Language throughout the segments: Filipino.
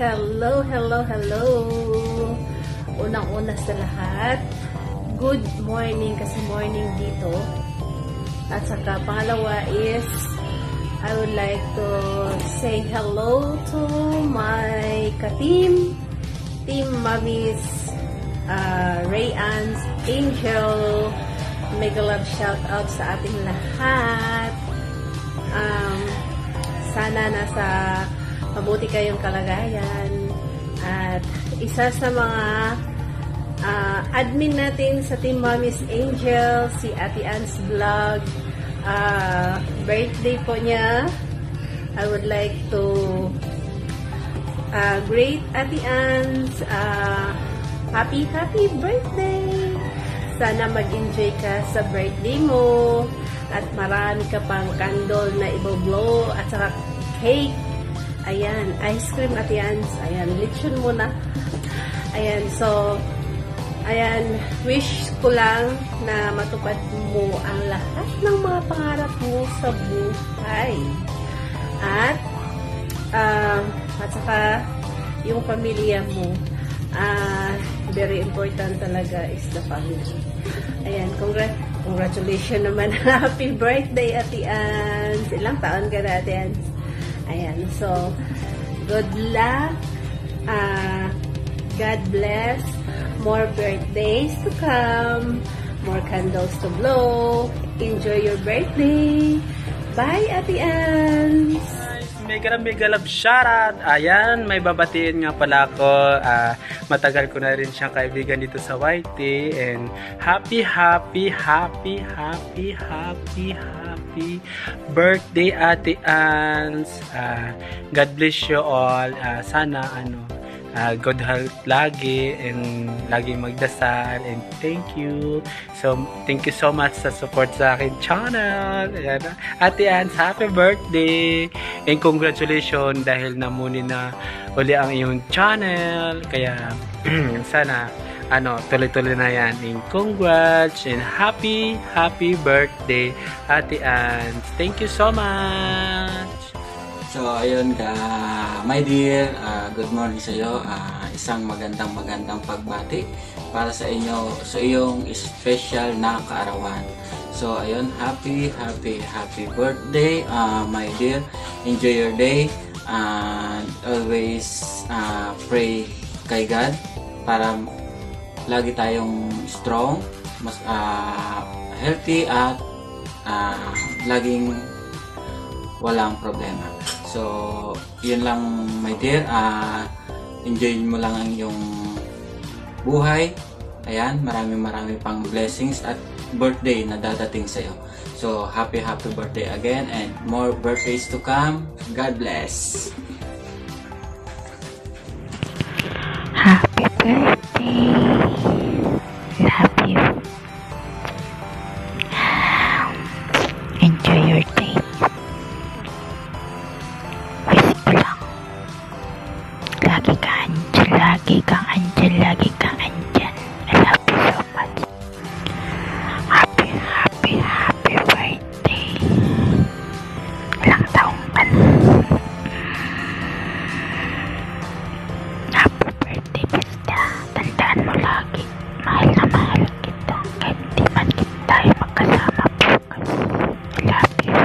Hello, hello, hello! Unang-una sa lahat, good morning kasi morning dito. At saka pangalawa is, I would like to say hello to my ka-team, Team Mommies, Rayans, Angel, mega love shout out sa ating lahat. Sana nasa mabuti kayong kalagayan. At isa sa mga admin natin sa Team Mommies Angel, si Ate Ann's Vlog. Birthday po niya. I would like to great Ate Ann's happy birthday. Sana mag-enjoy ka sa birthday mo at marami ka pang candle na i-blow at saka cake. Ayan, ice cream Ate Ann's. Ayan, lechon muna. Ayan, so ayan, wish ko lang na matupad mo ang lahat ng mga pangarap mo sa buhay. At saka yung pamilya mo, very important talaga is the family. Ayan, congratulations naman. Happy birthday, Ate Ann's. Ilang taon ka na, Ate Ann's? Ayan, so good luck. God bless. More birthdays to come. More candles to blow. Enjoy your birthday. Bye, Ate Ann's. Mega love shoutout. Ayan, may babatiin nga pala ako. Matagal ko na rin siyang kaibigan dito sa YT. And happy birthday, Ate Ann's. God bless you all. Sana good health lagi and lagi magdasal, and thank you so much sa support sa akin channel. Ayan, Ate Ann's, happy birthday and congratulations dahil namuni na uli ang iyong channel, kaya sana tuloy-tuloy na yan, and congrats and happy birthday, Ate Ann's. Thank you so much. So, ayun ka, my dear, good morning sa iyo. Isang magandang pagbati para sa iyong special na kaarawan. So, ayun, happy birthday, my dear. Enjoy your day, and always pray kay God para lagi tayong strong, mas healthy, at laging walang problema. So, yun lang, my dear. Enjoy mo lang ang iyong buhay. Ayan, marami pang blessings at birthday na dadating sa iyo. So, happy birthday again, and more birthdays to come. God bless. Happy birthday. Love you. Enjoy your day. Lagi kang andyan. I love you so much. Happy birthday. Ilang taong ka na. Happy birthday, basta. Tandaan mo lagi. Mahal na mahal kita. Kahit di man kita tayo magkasama bukas. I love you.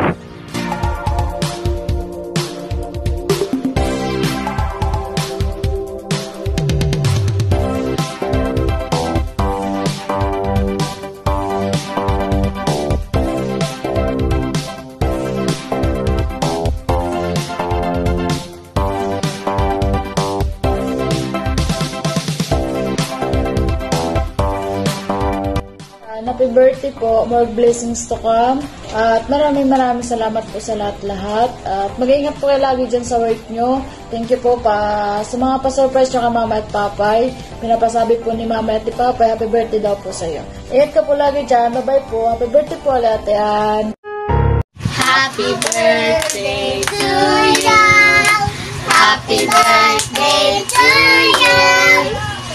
Happy birthday po, more blessings to come, at maraming salamat po sa lahat-lahat, at mag-iingat po kayo lagi dyan sa work nyo. Thank you po sa mga pa-surprise nyo ka Mama at Papay. Pinapasabi po ni Mama at ni Papay, happy birthday daw po sa iyo. Ingat ka po lagi dyan, bye-bye po, happy birthday po ulit. Yan. Happy birthday to you. Happy birthday to you.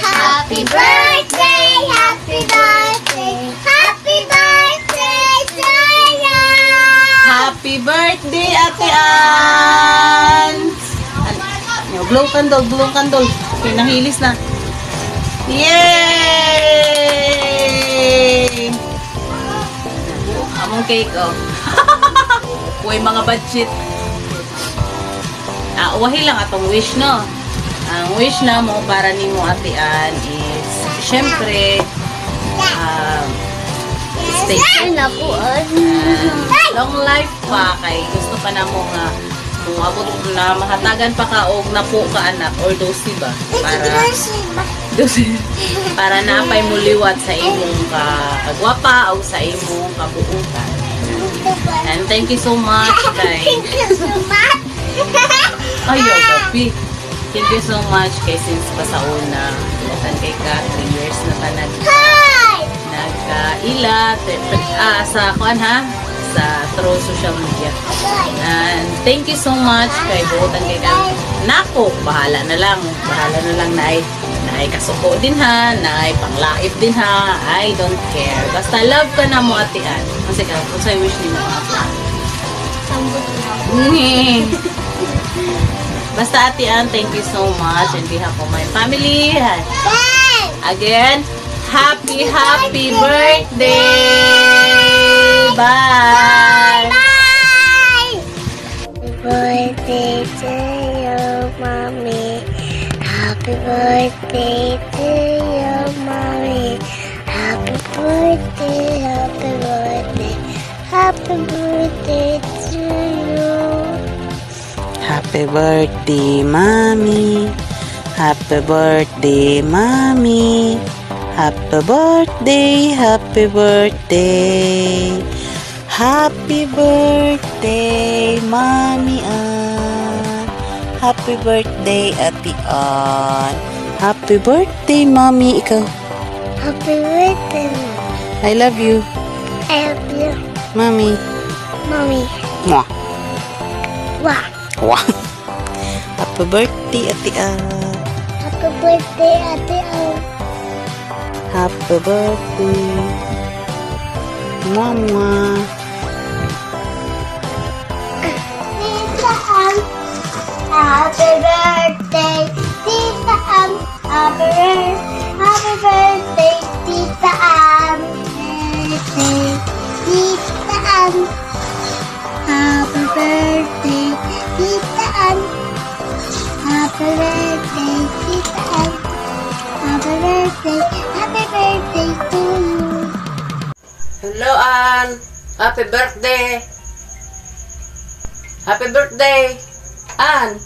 Happy birthday, happy birthday, happy birthday to you. Happy birthday, Ate Ann's. O, blow candle, blow candle. Okay, nahilis na. Yay! Among cake, oh. Uy, mga budget. Uwahi lang atong wish, no? Ang wish na mo para ni mo atian is, syempre, stay long life pa kay gusto pa na mo nga kung abot na mahatagan pa ka og napo ka anak or dosi ba para napay mo liwat sa imong kagwapa o sa imong kabuutan. And thank you so much kay ayo gabi. Thank you so much kay since pa sa una utan kay ka 3 years na tanan nagkaila sa kuan ha sa through social media. And thank you so much kay buotan kay kami. Nako, bahala na lang na ay kasuko din ha, na ay panglaip din ha. I don't care. Basta love ka na mo atian. Kasi ka, kung sa'yo wish ni mo atian. Basta atian, thank you so much on behalf of my family. Again, happy birthday! Bye! Happy birthday to you, mommy. Happy birthday to you, mommy. Happy birthday, happy birthday. Happy birthday to you. Happy birthday, mommy. Happy birthday, mommy. Happy birthday, happy birthday. Happy birthday, Mommy Ann. Happy birthday, Ate Ann. Happy birthday, Mommy. Ikaw. Happy birthday, I love you. I love you, Mommy. mommy. Mwah. Wow. Wah. Happy birthday, Ate Ann. Happy birthday, Ate Ann. Happy birthday, Mama. Tita Ann. Happy birthday, Tita Ann. Happy birthday, Tita Ann. Birthday, Tita Ann. Happy birthday, Tita Ann. Happy birthday, Tita Ann. Happy birthday to you. Hello, Ann. Happy birthday. Happy birthday, Ann.